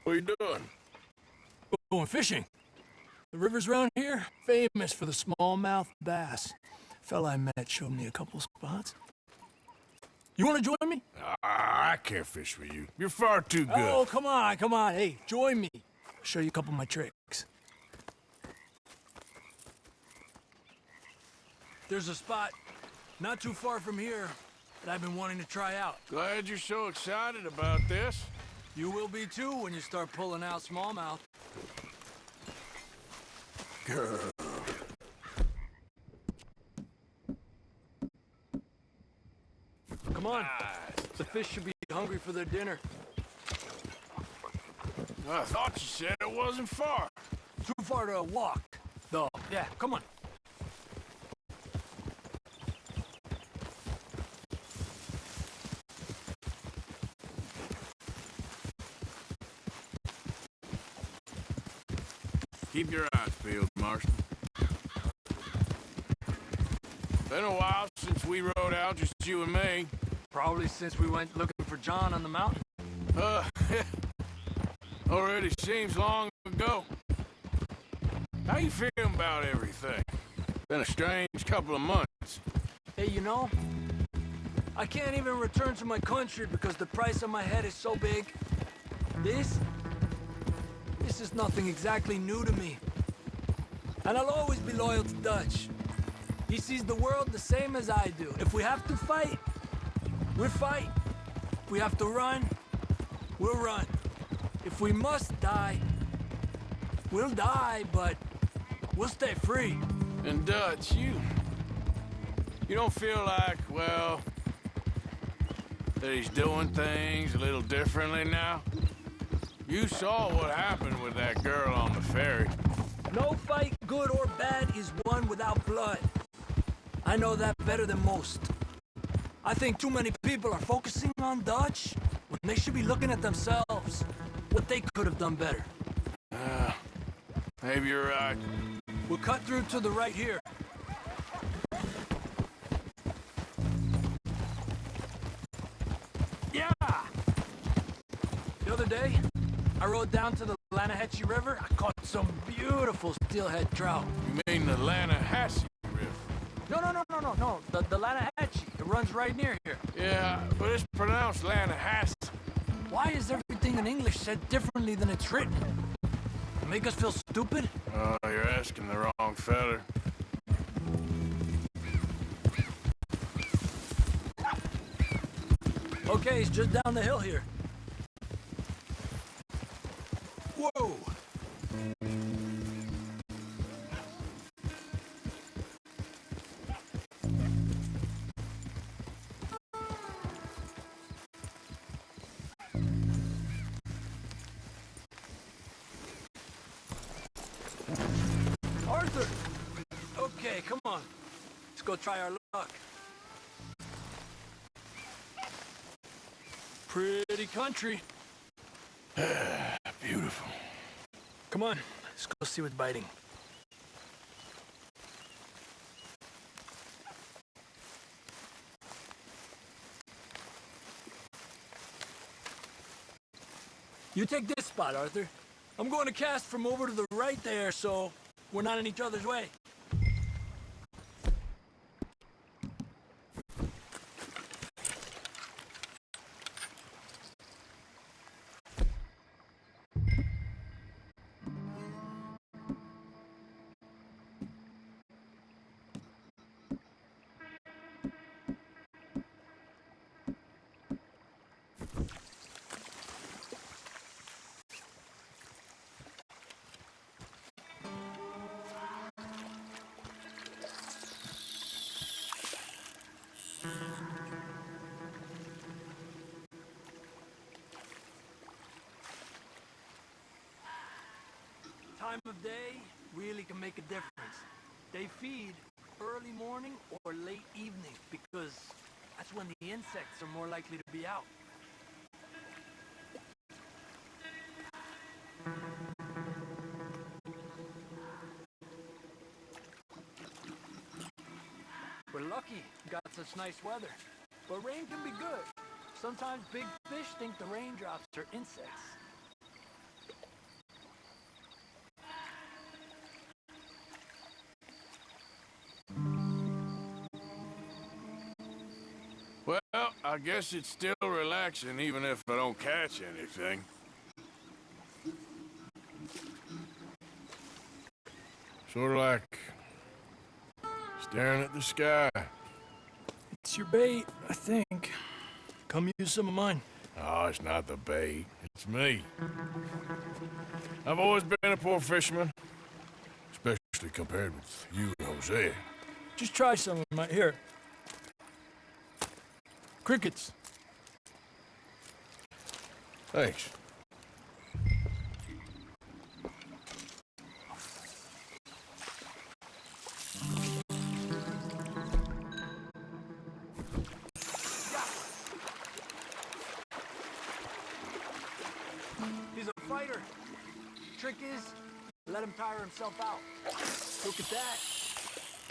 What are you doing? Going fishing. The rivers around here, famous for the smallmouth bass. Fella I met showed me a couple spots. You want to join me? I can't fish with you. You're far too good. Oh, come on, come on. Hey, join me. I'll show you a couple of my tricks. There's a spot not too far from here that I've been wanting to try out. Glad you're so excited about this. You will be too when you start pulling out smallmouth. Girl. Come on. The fish should be hungry for their dinner. I thought you said it wasn't far. Too far to walk, though. Yeah, come on. Keep your eyes peeled, Marston. Been a while since we rode out, just you and me. Probably since we went looking for John on the mountain. Already seems long ago. How you feeling about everything? Been a strange couple of months. Hey, you know, I can't even return to my country because the price on my head is so big. This is nothing exactly new to me. And I'll always be loyal to Dutch. He sees the world the same as I do. If we have to fight, we'll fight. If we have to run, we'll run. If we must die, we'll die, but we'll stay free. And Dutch, you don't feel like, well, that he's doing things a little differently now? You saw what happened with that girl on the ferry. No fight, good or bad, is won without blood. I know that better than most. I think too many people are focusing on Dutch when they should be looking at themselves, what they could have done better. Maybe you're right. We'll cut through to the right here. Yeah! The other day, I rode down to the Lanahatchee River. I caught some beautiful steelhead trout. You mean the Lanahatchee River? No. The Lanahatchee. It runs right near here. Yeah, but it's pronounced Lanahatchee. Why is everything in English said differently than it's written? Make us feel stupid? Oh, you're asking the wrong fella. Okay, it's just down the hill here. Whoa! Arthur! Okay, come on. Let's go try our luck. Pretty country. Beautiful. Come on, let's go see what's biting. You take this spot, Arthur. I'm going to cast from over to the right there, so we're not in each other's way. Time of day really can make a difference. They feed early morning or late evening because that's when the insects are more likely to be out. We're lucky we got such nice weather, but rain can be good. Sometimes big fish think the raindrops are insects. I guess it's still relaxing even if I don't catch anything. Sort of like staring at the sky. It's your bait, I think. Come use some of mine. Oh, it's not the bait. It's me. I've always been a poor fisherman. Especially compared with you and Jose. Just try some of mine. Here. Crickets. Thanks. He's a fighter. Trick is, let him tire himself out. Look at that.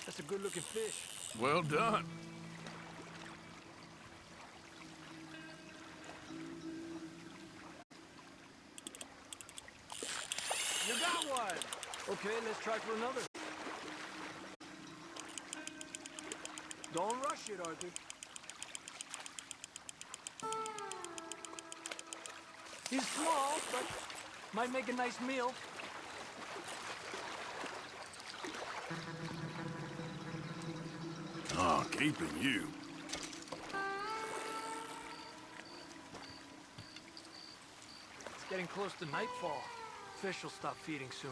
That's a good-looking fish. Well done. You got one! Okay, let's try for another. Don't rush it, Arthur. He's small, but might make a nice meal. Oh, keeping you. It's getting close to nightfall. Fish will stop feeding soon.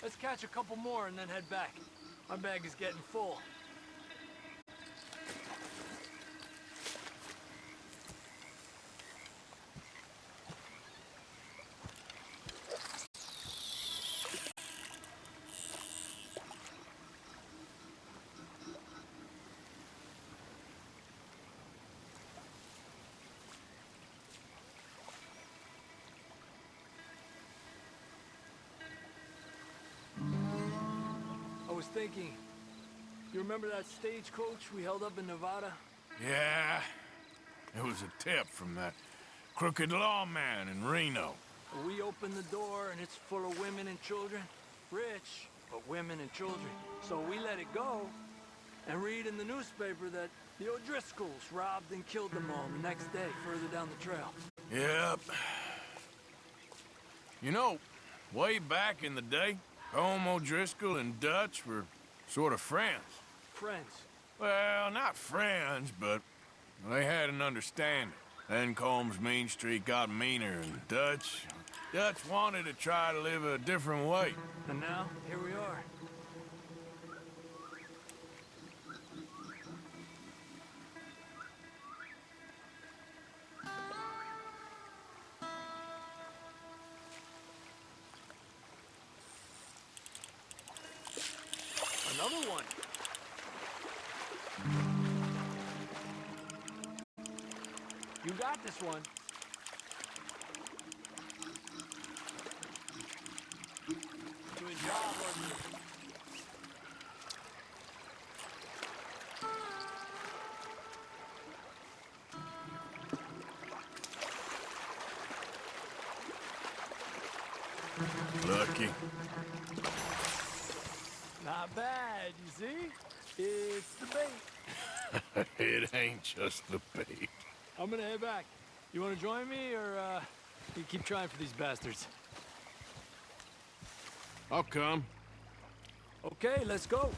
Let's catch a couple more and then head back. My bag is getting full. I was thinking, you remember that stagecoach we held up in Nevada? Yeah. It was a tip from that crooked lawman in Reno. We opened the door and it's full of women and children. Rich, but women and children. So we let it go and read in the newspaper that the O'Driscolls robbed and killed them all the next day further down the trail. Yep. You know, way back in the day, Home O'Driscoll and Dutch were sort of friends. Friends. Well, not friends, but they had an understanding. Then Combs Mean Street got meaner, and Dutch wanted to try to live a different way. And now, here we are. Another one. You got this one. Good job, Arthur. Lucky. Not bad, you see? It's the bait. It ain't just the bait. I'm gonna head back. You wanna join me, or, you keep trying for these bastards? I'll come. Okay, let's go.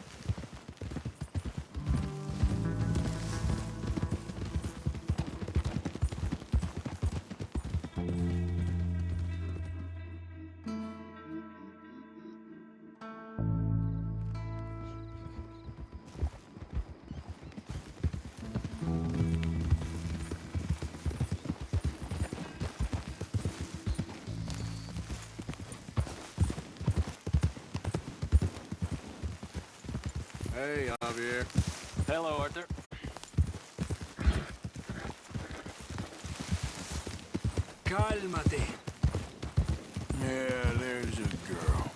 Hey, Javier. Hello, Arthur. Cálmate. Yeah, there's a girl.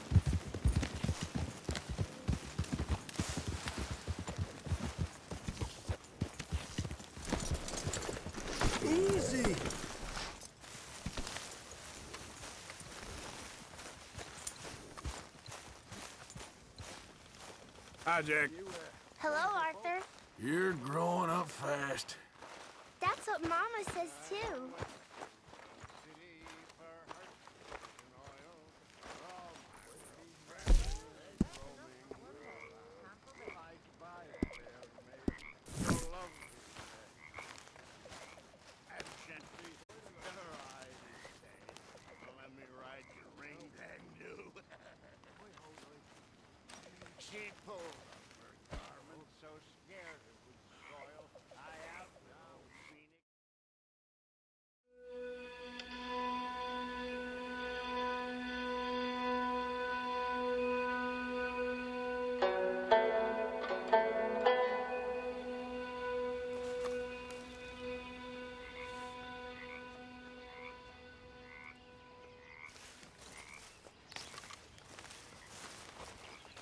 Easy. Hi, Jack. Hello, Arthur. You're growing up fast. That's what Mama says, too. She pulled her garment, so scared it would spoil. I outgrow Phoenix.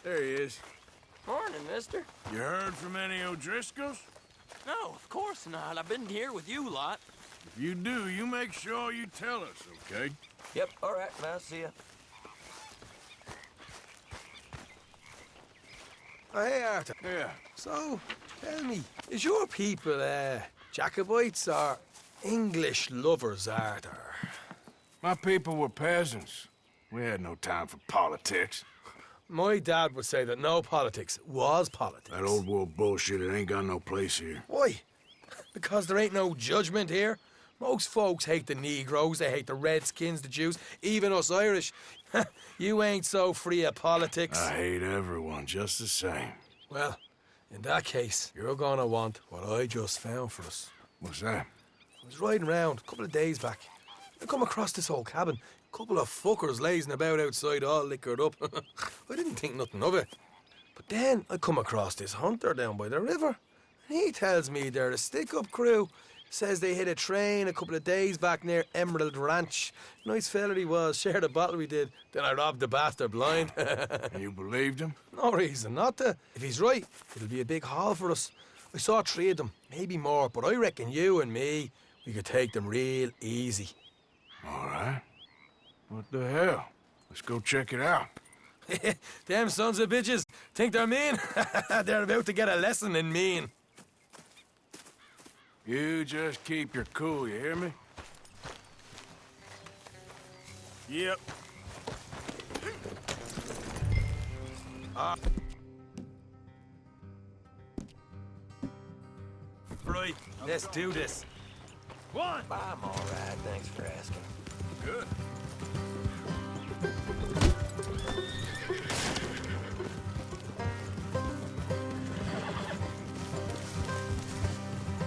There he is. Morning, mister. You heard from any O'Driscolls? No, of course not. I've been here with you lot. If you do, you make sure you tell us, okay? Yep, all right, I'll see ya. Oh, hey, Arthur. Yeah. So, tell me, is your people, Jacobites or English lovers, Arthur? My people were peasants. We had no time for politics. My dad would say that no politics was politics. That old world bullshit, it ain't got no place here. Why? Because there ain't no judgment here. Most folks hate the Negroes, they hate the Redskins, the Jews, even us Irish. You ain't so free of politics. I hate everyone just the same. Well, in that case, you're gonna want what I just found for us. What's that? I was riding around a couple of days back. I come across this old cabin. Couple of fuckers lazing about outside all liquored up. I didn't think nothing of it. But then I come across this hunter down by the river. And he tells me they're a stick-up crew. Says they hit a train a couple of days back near Emerald Ranch. Nice fella he was, shared a bottle we did. Then I robbed the bastard blind. You believed him? No reason not to. If he's right, it'll be a big haul for us. I saw 3 of them, maybe more, but I reckon you and me, we could take them real easy. All right. What the hell? Let's go check it out. Them sons of bitches think they're mean. They're about to get a lesson in mean. You just keep your cool, you hear me? Yep. Right, let's do this. I'm all right, thanks for asking. Good.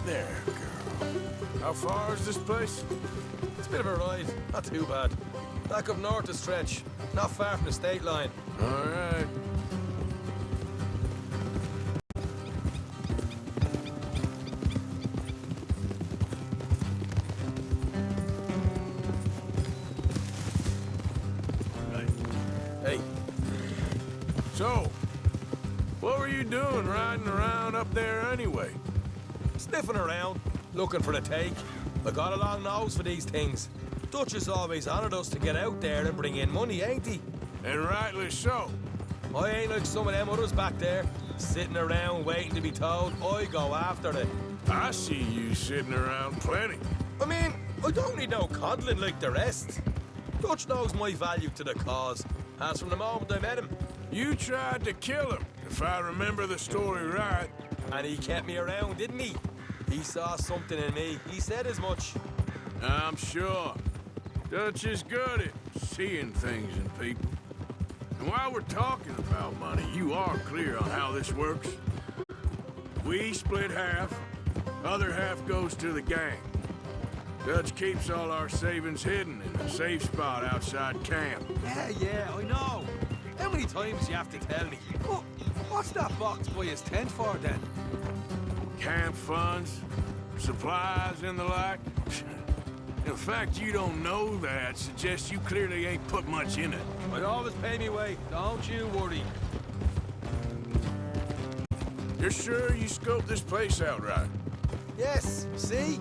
There, girl. How far is this place? It's a bit of a ride, not too bad. Back up north the stretch, not far from the state line. All right. Hey, So, what were you doing riding around up there anyway? sniffing around, looking for the take. I got a long nose for these things. Dutch has always honoured us to get out there and bring in money, ain't he? And rightly so. I ain't like some of them others back there, sitting around waiting to be told. I go after it. I see you sitting around plenty. I mean, I don't need no coddling like the rest. Dutch knows my value to the cause, as from the moment I met him. You tried to kill him, if I remember the story right. And he kept me around, didn't he? He saw something in me. He said as much. I'm sure. Dutch is good at seeing things in people. And while we're talking about money, you are clear on how this works. We split half, other half goes to the gang. Dutch keeps all our savings hidden in a safe spot outside camp. Yeah, I know. How many times you have to tell me? Oh, what's that box by his tent for then? Camp funds, supplies, and the like. The fact you don't know that suggests you clearly ain't put much in it. I always pay me way. Don't you worry. You're sure you scoped this place out right? Yes, see?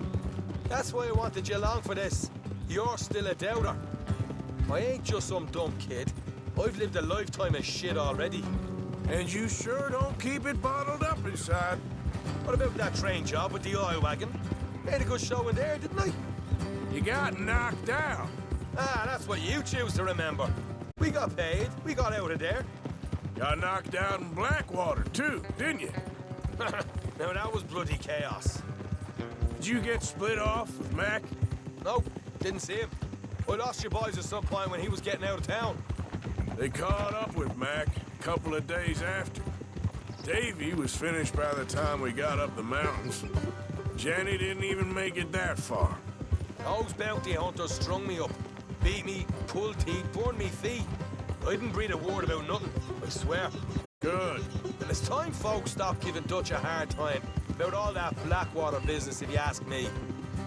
That's why I wanted you along for this. You're still a doubter. I ain't just some dumb kid. I've lived a lifetime of shit already. And you sure don't keep it bottled up inside. What about that train job with the oil wagon? Made a good show in there, didn't I? You got knocked down. Ah, that's what you choose to remember. We got paid. We got out of there. Got knocked out in Blackwater, too, didn't you? Now, that was bloody chaos. Did you get split off with Mac? No, didn't see him. I lost your boys at some point when he was getting out of town. They caught up with Mac a couple of days after. Davy was finished by the time we got up the mountains. Jenny didn't even make it that far. Those bounty hunters strung me up. Beat me, pulled teeth, burned me feet. I didn't breathe a word about nothing, I swear. Good. And it's time folks stop giving Dutch a hard time about all that Blackwater business, if you ask me.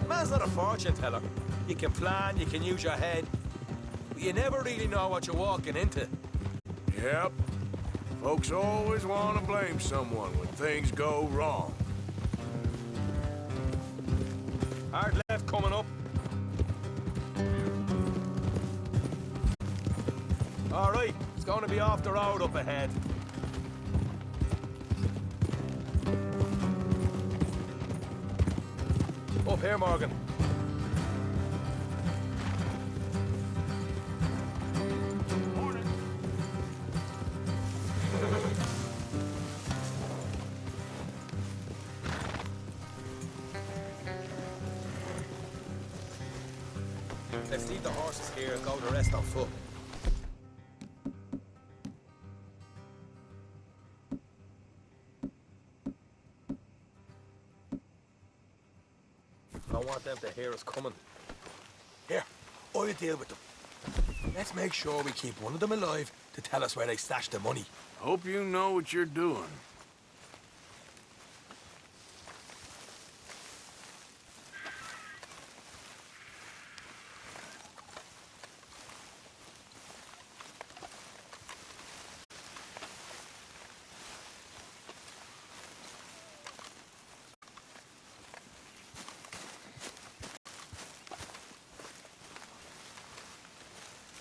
The man's not a fortune teller. You can plan, you can use your head, but you never really know what you're walking into. Yep. Folks always want to blame someone when things go wrong. Hard left coming up. All right, it's going to be off the road up ahead. Up here, Morgan. Morning. Let's leave the horses here and go the rest on foot. I don't want them to hear us coming. Here, I'll deal with them. Let's make sure we keep one of them alive to tell us where they stashed the money. Hope you know what you're doing.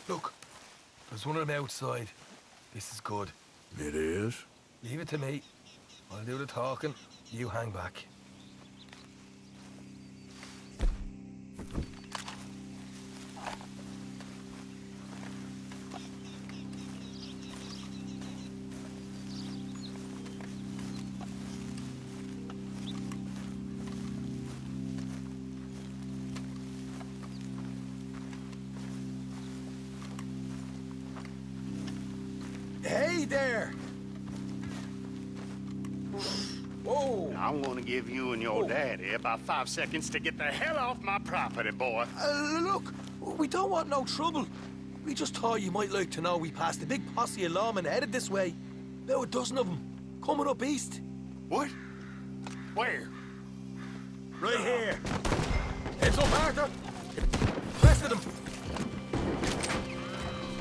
Look, there's one of them outside. This is good. It is? Leave it to me. I'll do the talking. You hang back. Hey there! Whoa! I want to give you and your daddy about 5 seconds to get the hell off my property, boy. Look, we don't want no trouble. We just thought you might like to know we passed a big posse of lawmen headed this way. About a dozen of them, coming up east. What? Where? Right here. Heads up, Arthur. Rest of them.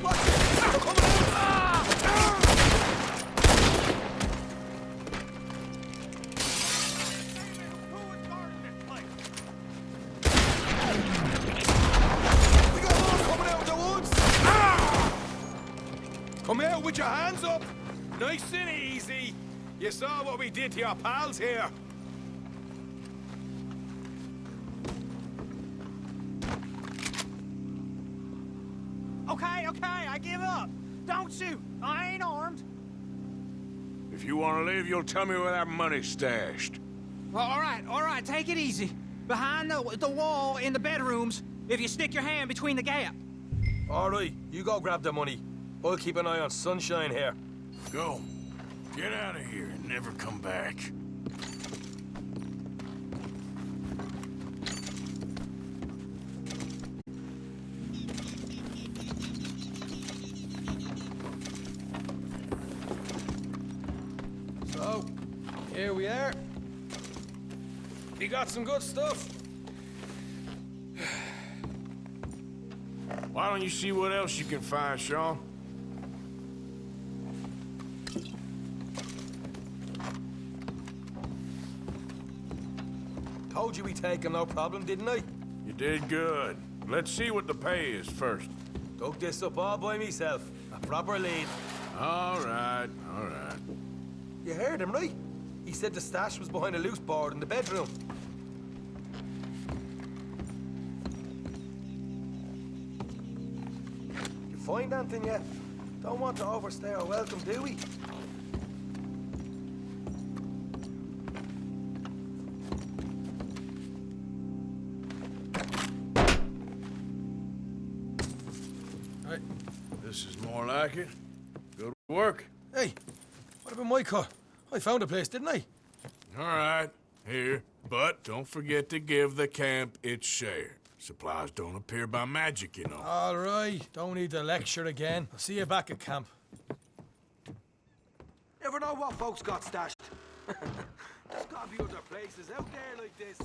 Watch it! They're coming out! We got more coming out of the woods! Come out with your hands up! Nice and easy. You saw what we did to your pals here. Okay, I give up. Don't shoot. I ain't armed. If you want to leave, you'll tell me where that money's stashed. Well, all right, take it easy. Behind the wall in the bedrooms, if you stick your hand between the gap. All right, you go grab the money. I'll keep an eye on Sunshine here. Go. Get out of here and never come back. So, here we are. You got some good stuff. Why don't you see what else you can find, Sean? Told you we take him, no problem, didn't I? You did good. Let's see what the pay is first. Dug this up all by myself. A proper lead. All right, all right. You heard him, right? He said the stash was behind a loose board in the bedroom. find anything yet? Don't want to overstay our welcome, do we? Right. This is more like it. Good work. Hey, what about my car? I found a place, didn't I? All right, here. But don't forget to give the camp its share. Supplies don't appear by magic, you know. All right, don't need the lecture again. I'll see you back at camp. Never know what folks got stashed. There's gotta be other places out there like this.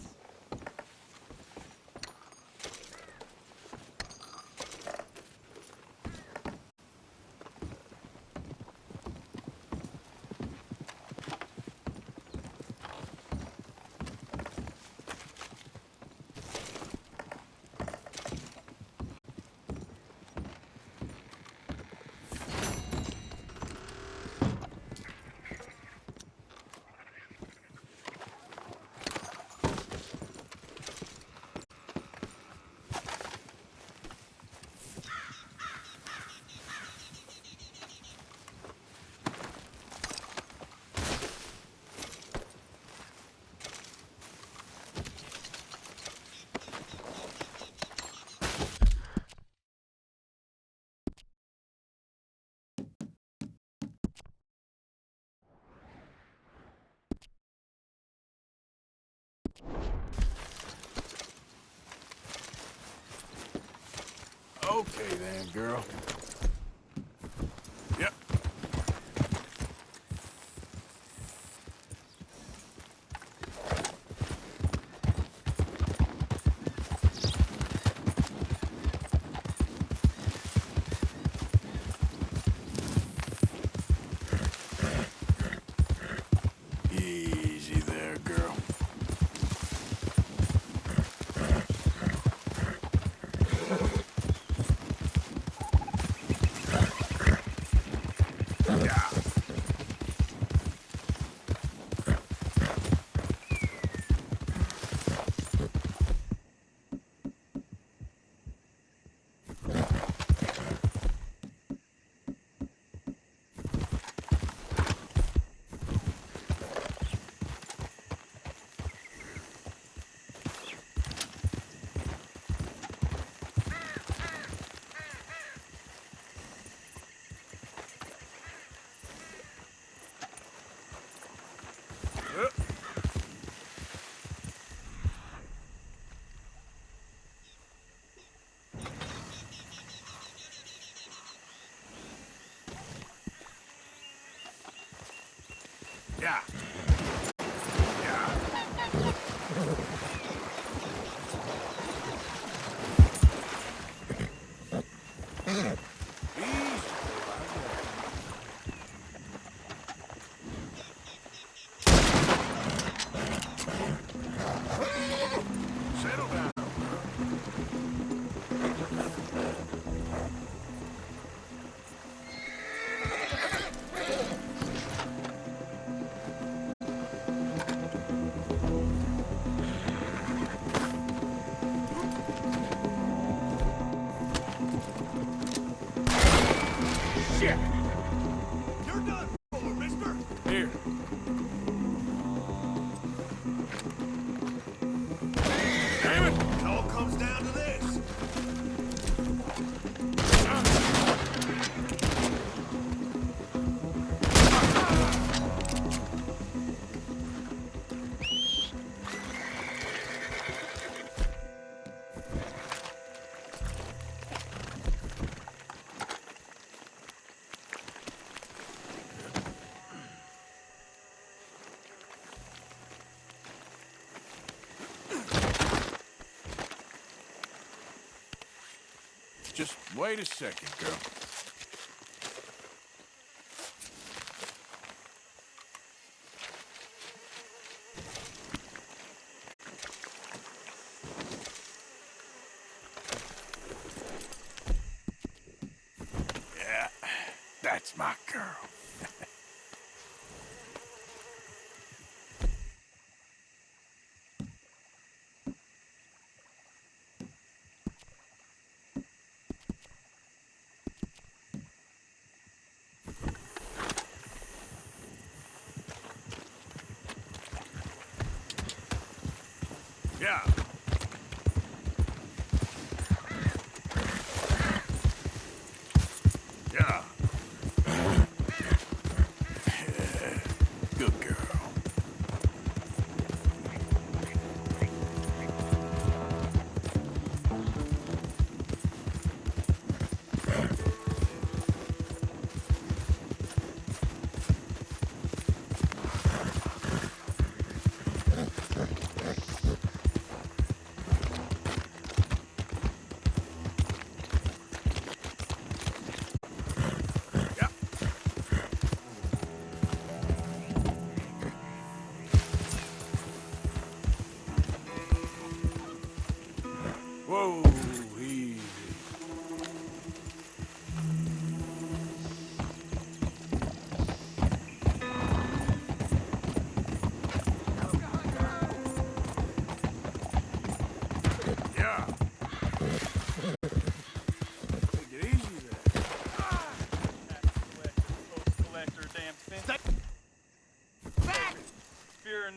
Okay then, girl. Yep. Easy there, girl. Yeah. Settle down. Shit! You're done for, mister! Here. Damn it! It all comes down to this. Just wait a second, girl. Yeah, that's my girl.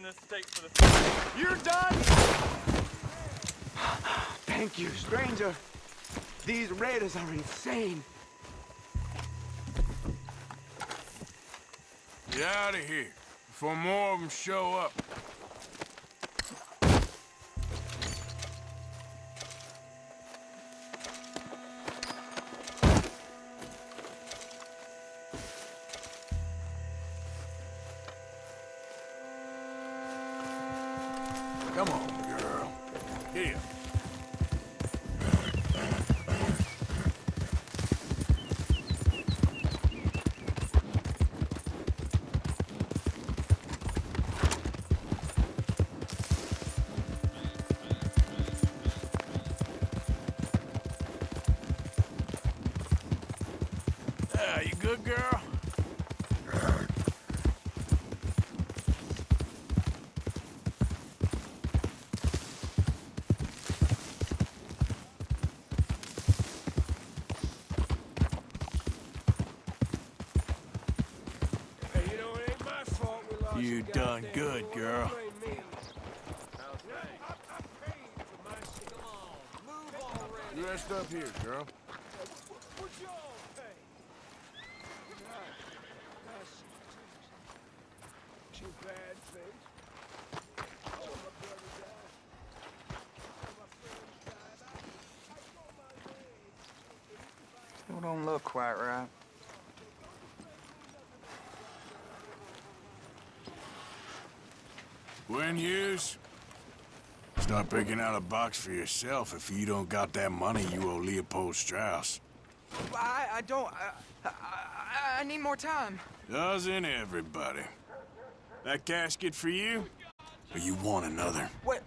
in this state for the... You're done? Thank you, stranger. These raiders are insane. Get out of here before more of them show up. Come on, girl. Here. You good, girl? Hey, you know, it ain't my fault we lost You the done goddamn good, war. girl. You ain't me. I'm paid for my shit. Come on, move already. You rest up here, girl. What y'all pay? Too bad, face. Oh, my brother died. Oh, my friends died. I saw my legs. Still don't look quite right. When Hughes, start picking out a box for yourself if you don't got that money you owe Leopold Strauss. I don't. I need more time. Doesn't everybody? That casket for you? Or you want another? Wait.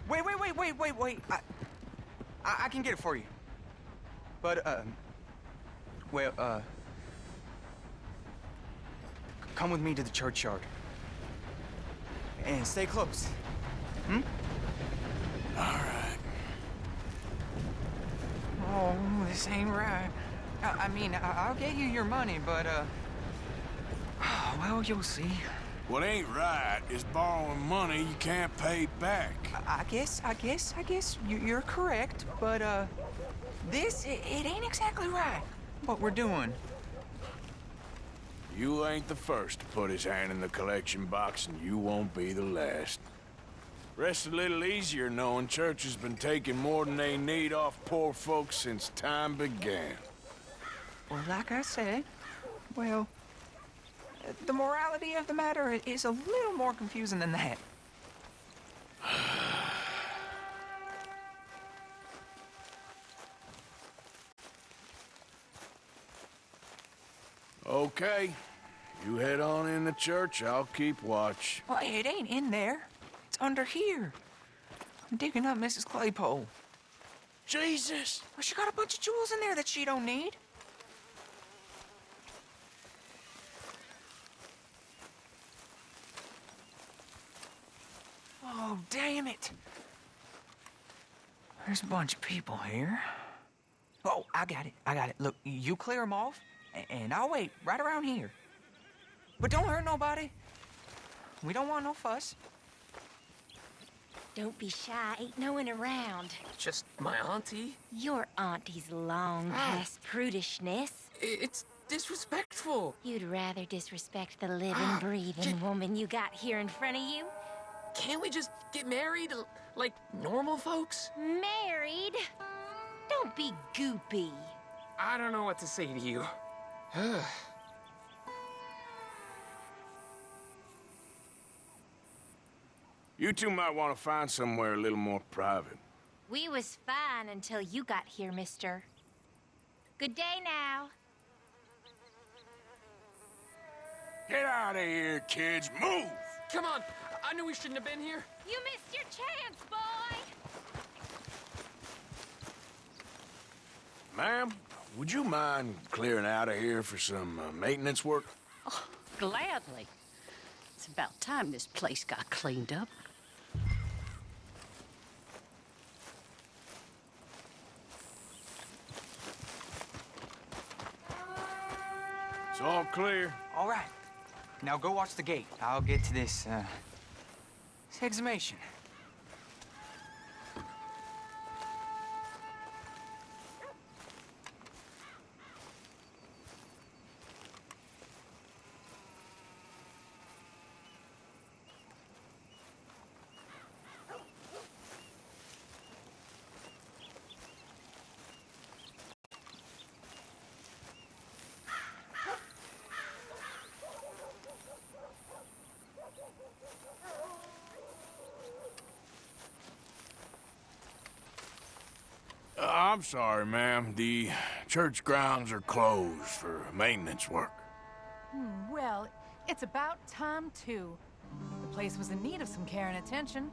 I can get it for you. But, come with me to the churchyard. And stay close. Hmm? All right. Oh, this ain't right. I mean, I'll get you your money, but, well, you'll see. What ain't right is borrowing money you can't pay back. I guess you're correct, but, this, it ain't exactly right, what we're doing. You ain't the first to put his hand in the collection box, and you won't be the last. Rest a little easier knowing church has been taking more than they need off poor folks since time began. Well, like I said, well, the morality of the matter is a little more confusing than that. Okay. You head on in the church, I'll keep watch. Well, it ain't in there. It's under here. I'm digging up Mrs. Claypole. Jesus! Well, she got a bunch of jewels in there that she don't need. Oh, damn it. There's a bunch of people here. Oh, I got it. Look, you clear them off, and I'll wait right around here. But don't hurt nobody. We don't want no fuss. Don't be shy. Ain't no one around. Just my auntie. Your auntie's long past prudishness. It's disrespectful. You'd rather disrespect the living, breathing woman you got here in front of you? Can't we just get married like normal folks? Married? Don't be goopy. I don't know what to say to you. You two might want to find somewhere a little more private. We was fine until you got here, mister. Good day now. Get out of here, kids. Move! Come on, I knew we shouldn't have been here. You missed your chance, boy! Ma'am, would you mind clearing out of here for some maintenance work? Oh, gladly. It's about time this place got cleaned up. It's all clear. All right. Now go watch the gate. I'll get to this, It's exhumation. I'm sorry, ma'am. The church grounds are closed for maintenance work. Well, it's about time, too. The place was in need of some care and attention.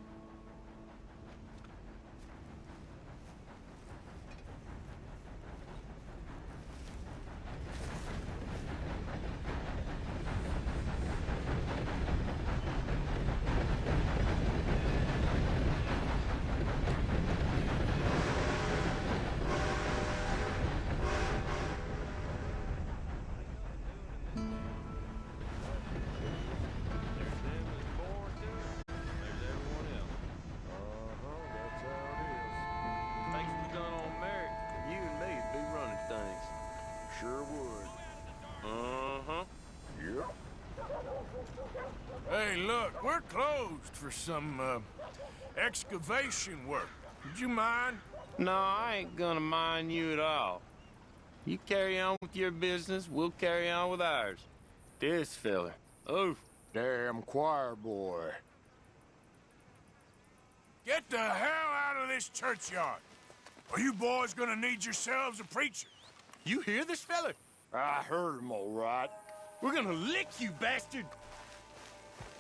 Sure would. Uh-huh. Yep. Hey, look, we're closed for some, excavation work. Would you mind? No, I ain't gonna mind you at all. You carry on with your business, we'll carry on with ours. This fella. Oh, damn choir boy. Get the hell out of this churchyard. Are you boys gonna need yourselves a preacher? You hear this fella? I heard him all right. We're gonna lick you, bastard!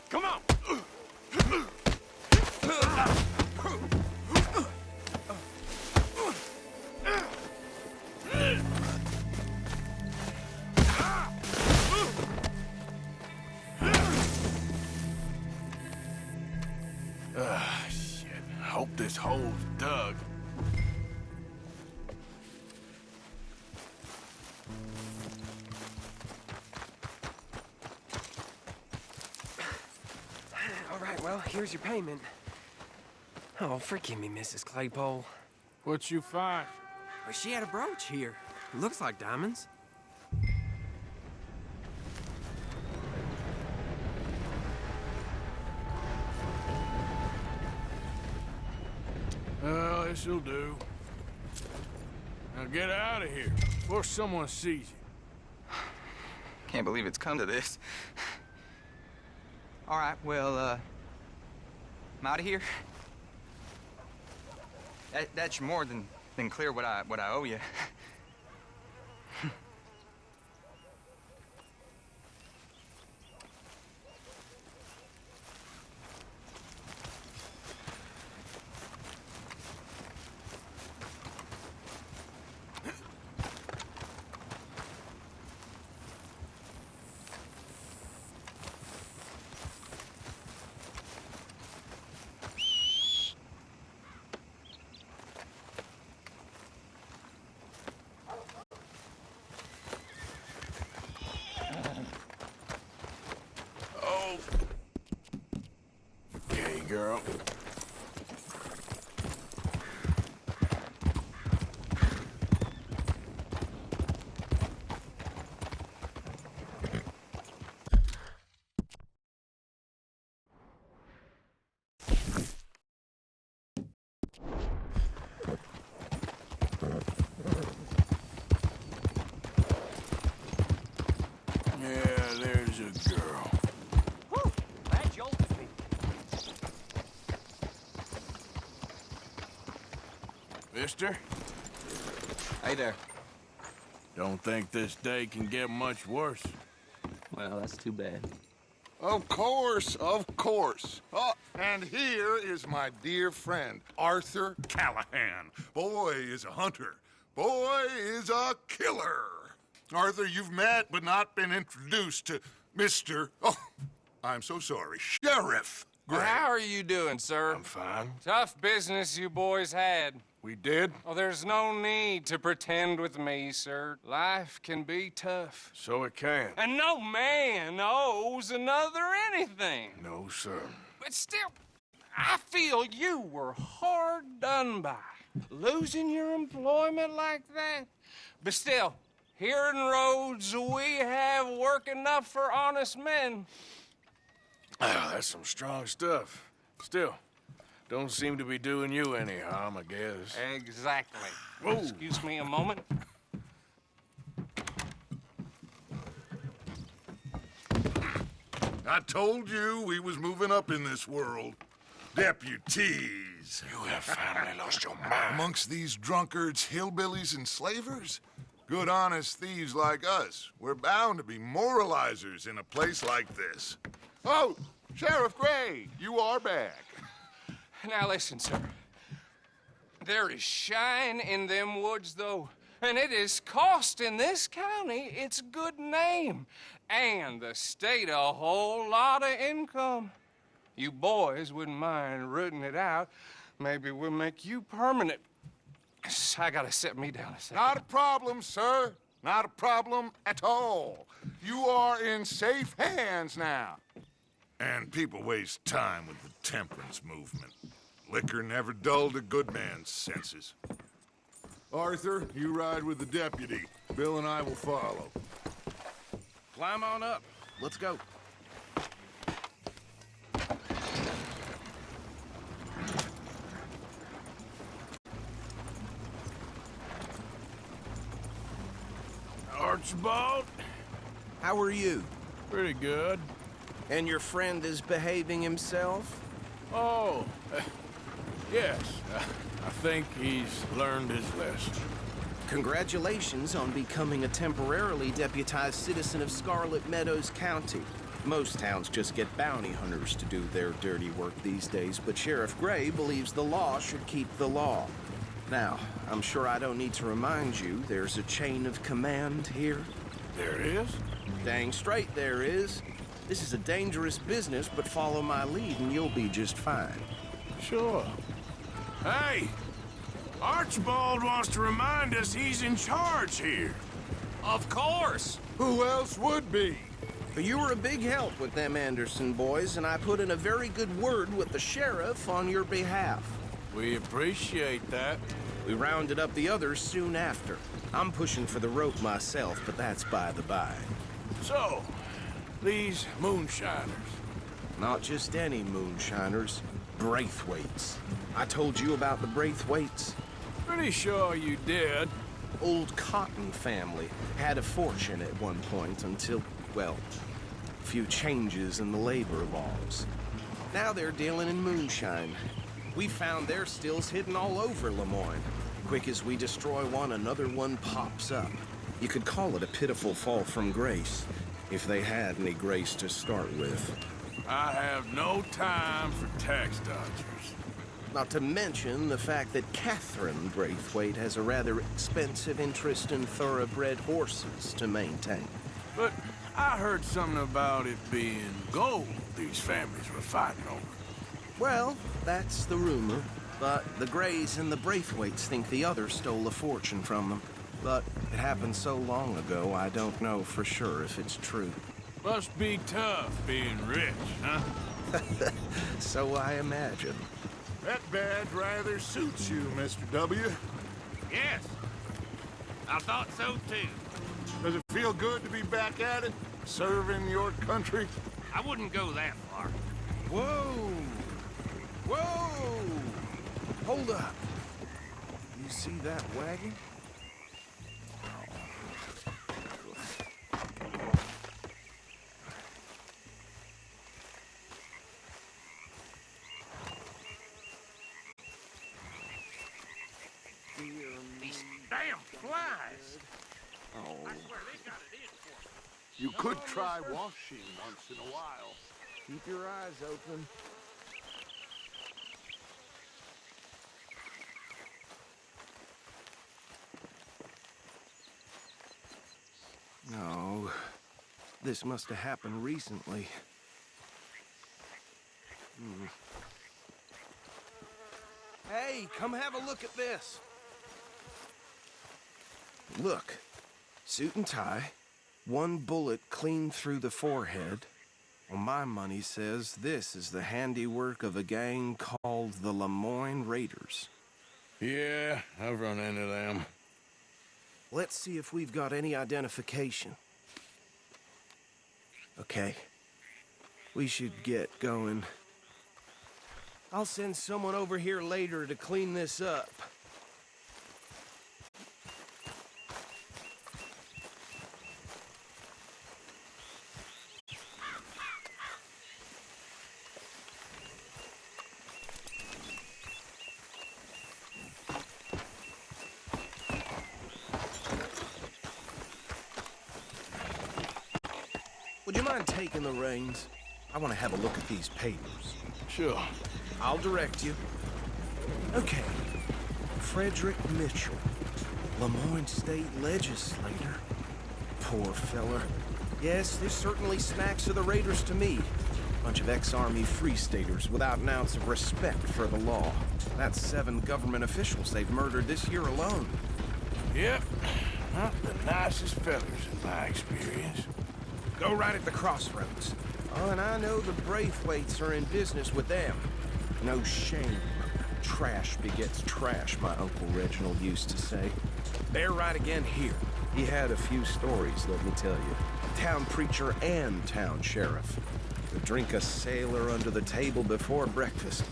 Come on! Shit. Hope this hole's dug. All right, well, here's your payment. Oh, forgive me, Mrs. Claypole. What you find? Well, she had a brooch here. Looks like diamonds. Well, this'll do. Now get out of here before someone sees you. Can't believe it's come to this. All right, well, I'm out of here. That's more than clear what I owe you. Okay, girl. Yeah, there's a girl. Whew! That jolted me. Mister? Hey there. Don't think this day can get much worse. Well, that's too bad. Of course, of course. Oh, and here is my dear friend, Arthur Callahan. Boy is a hunter. Boy is a killer. Arthur, you've met but not been introduced to Mr. Oh, I'm so sorry, Sheriff Gray. How are you doing, sir? I'm fine. Tough business you boys had. We did? Oh, there's no need to pretend with me, sir. Life can be tough. So it can. And no man owes another anything. No, sir. But still, I feel you were hard done by, losing your employment like that. But still, here in Rhodes, we have work enough for honest men. Ah, that's some strong stuff. Still, don't seem to be doing you any harm, I guess. Exactly. Whoa. Excuse me a moment. I told you we was moving up in this world. Deputies. You have finally lost your mind. Amongst these drunkards, hillbillies, and slavers? Good honest thieves like us. We're bound to be moralizers in a place like this. Oh, Sheriff Gray, you are back. Now listen, sir. There is shine in them woods, though, and it is costing this county its good name and the state a whole lot of income. You boys wouldn't mind rooting it out. Maybe we'll make you permanent. I gotta set me down a second. Not a problem, sir. Not a problem at all. You are in safe hands now. And people waste time with the temperance movement. Liquor never dulled a good man's senses. Arthur, you ride with the deputy. Bill and I will follow. Climb on up. Let's go. Archibald? How are you? Pretty good. And your friend is behaving himself? Oh, yes. I think he's learned his lesson. Congratulations on becoming a temporarily deputized citizen of Scarlet Meadows County. Most towns just get bounty hunters to do their dirty work these days, but Sheriff Gray believes the law should keep the law. Now, I'm sure I don't need to remind you there's a chain of command here. There is? Dang straight there is. This is a dangerous business, but follow my lead and you'll be just fine. Sure. Hey! Archibald wants to remind us he's in charge here. Of course! Who else would be? You were a big help with them Anderson boys, and I put in a very good word with the sheriff on your behalf. We appreciate that. We rounded up the others soon after. I'm pushing for the rope myself, but that's by the by. So, these moonshiners. Not just any moonshiners, Braithwaites. I told you about the Braithwaites? Pretty sure you did. Old Cotton family had a fortune at one point until, well, a few changes in the labor laws. Now they're dealing in moonshine. We found their stills hidden all over Lemoyne. Quick as we destroy one, another one pops up. You could call it a pitiful fall from grace, if they had any grace to start with. I have no time for tax dodgers. Not to mention the fact that Catherine Braithwaite has a rather expensive interest in thoroughbred horses to maintain. But I heard something about it being gold these families were fighting over. Well, that's the rumor. But the Grays and the Braithwaites think the other stole a fortune from them. But it happened so long ago, I don't know for sure if it's true. Must be tough being rich, huh? So I imagine. That badge rather suits you, Mr. W. Yes. I thought so, too. Does it feel good to be back at it? Serving your country? I wouldn't go that far. Whoa! Whoa! Hold up. You see that wagon? These damn flies. Oh. I swear they got it in for me. You could try washing once in a while. Keep your eyes open. No, this must have happened recently. Hey, come have a look at this. Look, suit and tie, one bullet clean through the forehead, Well, my money says this is the handiwork of a gang called the Lemoyne Raiders. Yeah, I've run into them. Let's see if we've got any identification. Okay. We should get going. I'll send someone over here later to clean this up. Would you mind taking the reins? I want to have a look at these papers. Sure. I'll direct you. Okay. Frederick Mitchell, Lemoyne State Legislator. Poor feller. Yes, this certainly smacks of the Raiders to me. Bunch of ex-Army Free Staters without an ounce of respect for the law. That's 7 government officials they've murdered this year alone. Yep. Not the nicest fellers in my experience. Go right at the crossroads. Oh, and I know the Braithwaites are in business with them. No shame. Trash begets trash, my Uncle Reginald used to say. They're right again here. He had a few stories, let me tell you. Town preacher and town sheriff. Would drink a sailor under the table before breakfast.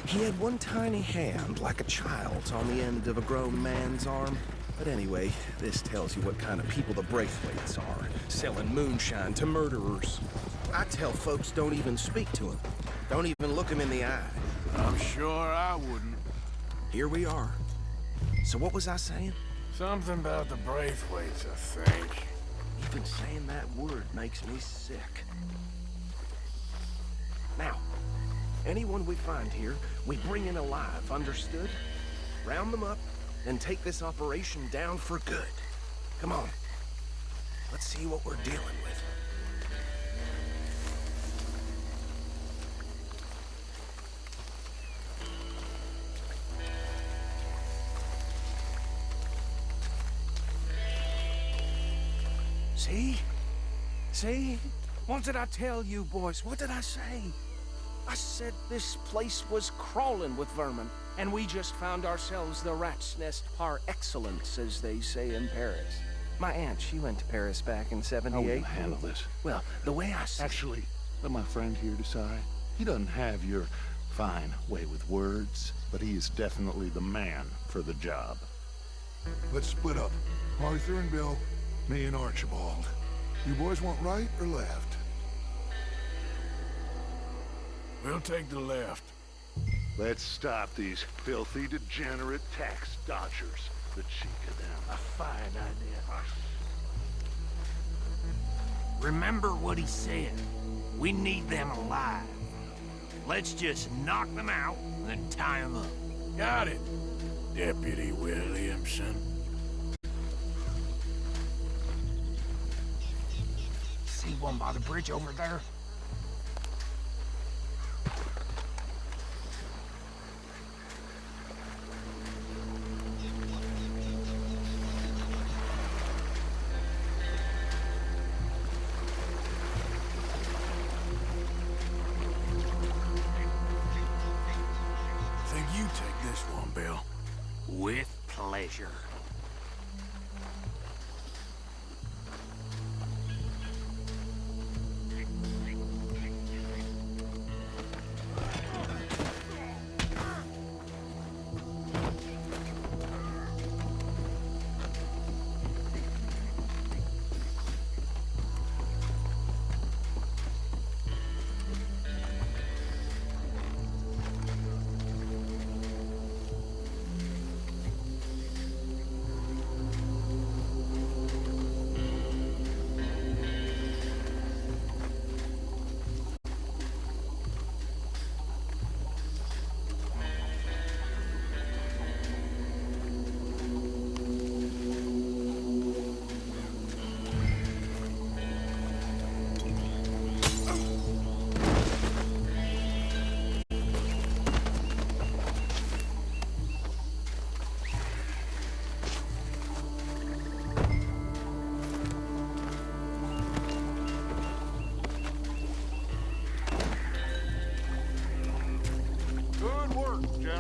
He had one tiny hand, like a child's, on the end of a grown man's arm. But anyway, this tells you what kind of people the Braithwaites are, selling moonshine to murderers. I tell folks don't even speak to him. Don't even look him in the eye. I'm sure I wouldn't. Here we are. So what was I saying? Something about the Braithwaites, I think. Even saying that word makes me sick. Now, anyone we find here, we bring in alive, understood? Round them up, and take this operation down for good. Come on. Let's see what we're dealing with. See? See? What did I tell you, boys? What did I say? I said this place was crawling with vermin, and we just found ourselves the rat's nest par excellence, as they say in Paris. My aunt, she went to Paris back in '78. How will you handle this? Well, the way I see... Actually, let my friend here decide. He doesn't have your fine way with words, but he is definitely the man for the job. Let's split up. Arthur and Bill, me and Archibald. You boys want right or left? We'll take the left. Let's stop these filthy, degenerate tax dodgers. The cheek of them. A fine idea. Remember what he said. We need them alive. Let's just knock them out, then tie them up. Got it, Deputy Williamson. See one by the bridge over there? Think you take this one, Bill. With pleasure.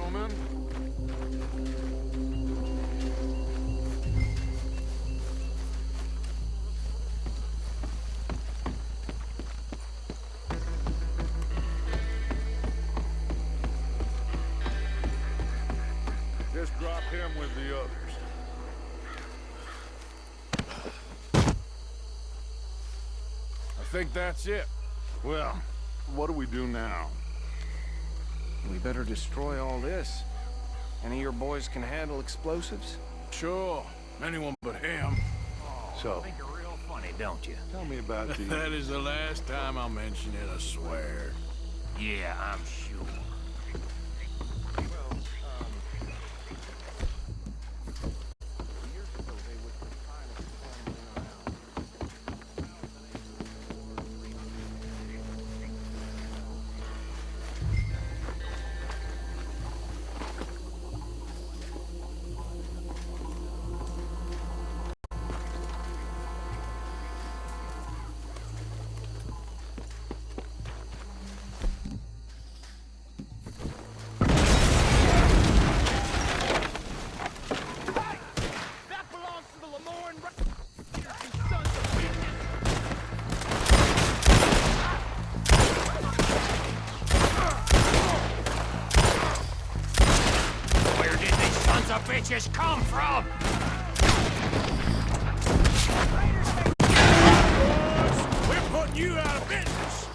gentlemen. Just drop him with the others. I think that's it. Well, what do we do now? We better destroy all this. Any of your boys can handle explosives? Sure. Anyone but him. So, Think you're real funny, don't you? tell me about the... That is the last time I'll mention it, I swear. Yeah, I'm sure. Where did these sons of bitches come from? We're putting you out of business.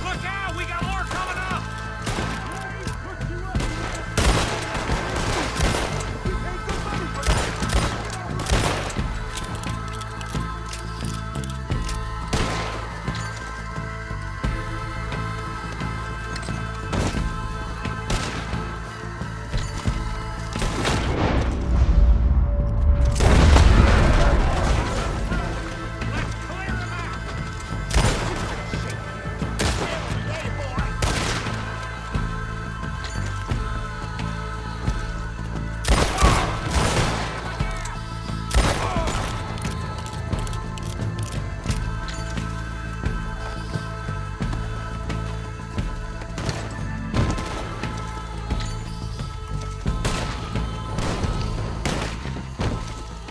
Look out! We got more coming up!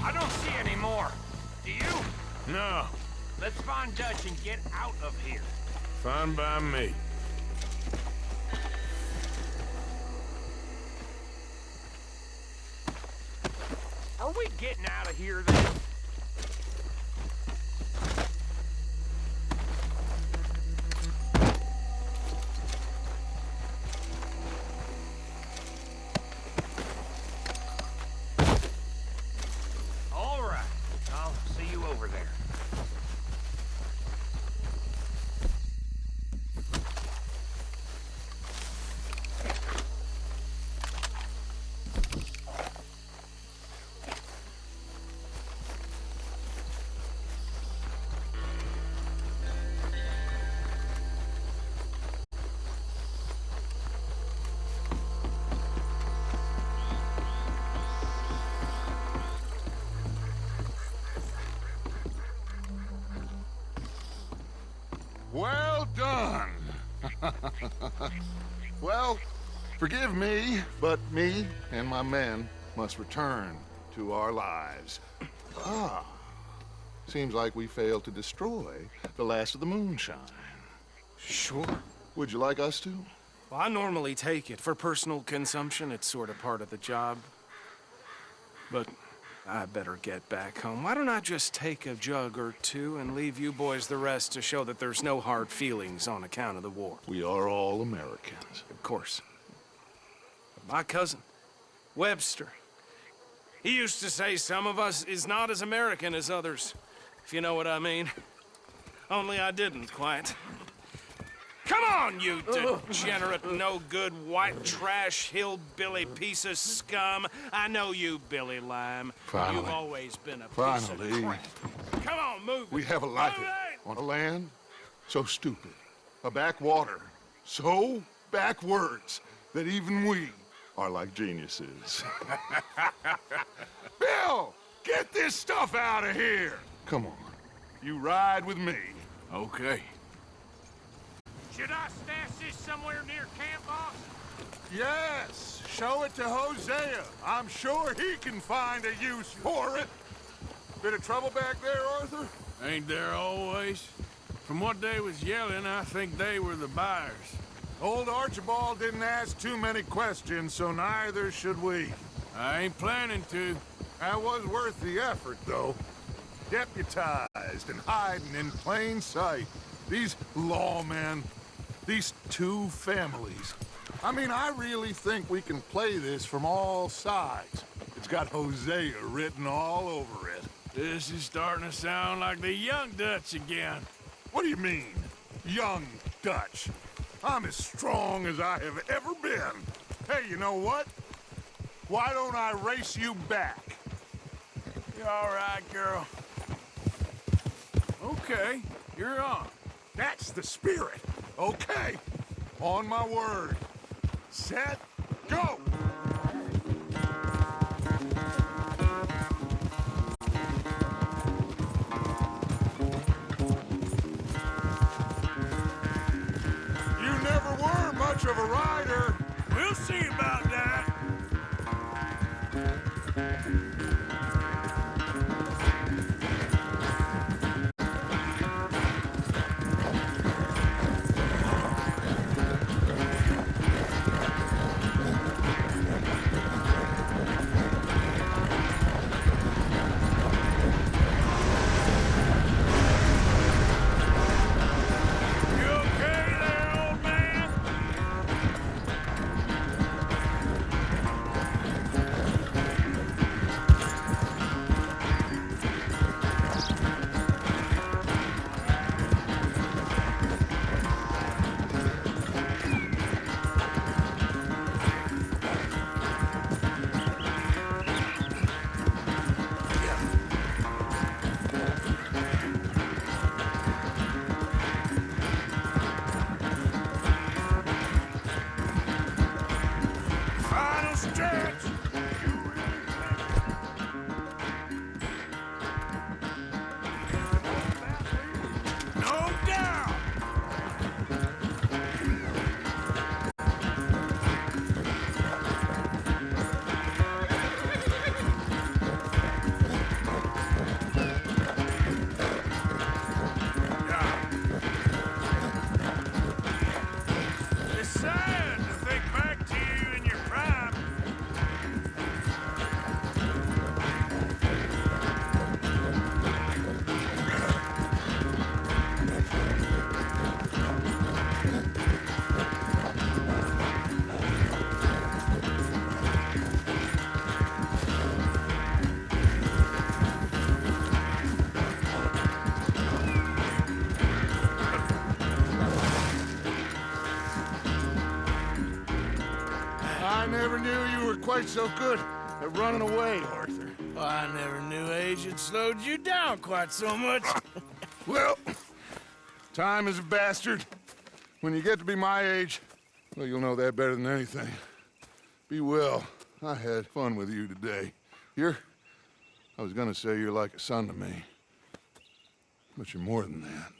I don't see any more. Do you? No. Let's find Dutch and get out of here. Fine by me. Are we getting out of here then? All right. I'll see you over there. Well done. Well, forgive me, but me and my men must return to our lives. Ah, seems like we failed to destroy the last of the moonshine. Sure. Would you like us to? Well, I normally take it for personal consumption. It's sort of part of the job. But I better get back home. Why don't I just take a jug or two and leave you boys the rest to show that there's no hard feelings on account of the war? We are all Americans. Of course. But my cousin, Webster, he used to say some of us is not as American as others, if you know what I mean. Only I didn't quite. Come on, you degenerate, no-good, white trash, hillbilly piece of scum. I know you, Billy Lime. Finally. You've always been a piece Finally. of crap. Come on, move it. We have a life Move it! on a land so stupid. A backwater so backwards that even we are like geniuses. Bill, get this stuff out of here! Come on, you ride with me. Okay. Should I stash this somewhere near camp, boss? Yes, show it to Hosea. I'm sure he can find a use for it. Bit of trouble back there, Arthur? Ain't there always? From what they was yelling, I think they were the buyers. Old Archibald didn't ask too many questions, so neither should we. I ain't planning to. That was worth the effort, though. Deputized and hiding in plain sight. These lawmen, these two families. I mean, I really think we can play this from all sides. It's got Hosea written all over it. This is starting to sound like the Young Dutch again. What do you mean, young Dutch? I'm as strong as I have ever been. Hey, you know what? Why don't I race you back? You all right, girl? Okay, you're on. That's the spirit. Okay, on my word. Set, go! You never were much of a rider. We'll see about that. You okay there, old man? Final stretch! No doubt! It's sad to think back to you in your prime. I never knew you were quite so good at running away, Arthur. I never knew age had slowed you down quite so much. Well, time is a bastard. When you get to be my age, well, you'll know that better than anything. Be well. I had fun with you today. I was gonna say you're like a son to me. But you're more than that.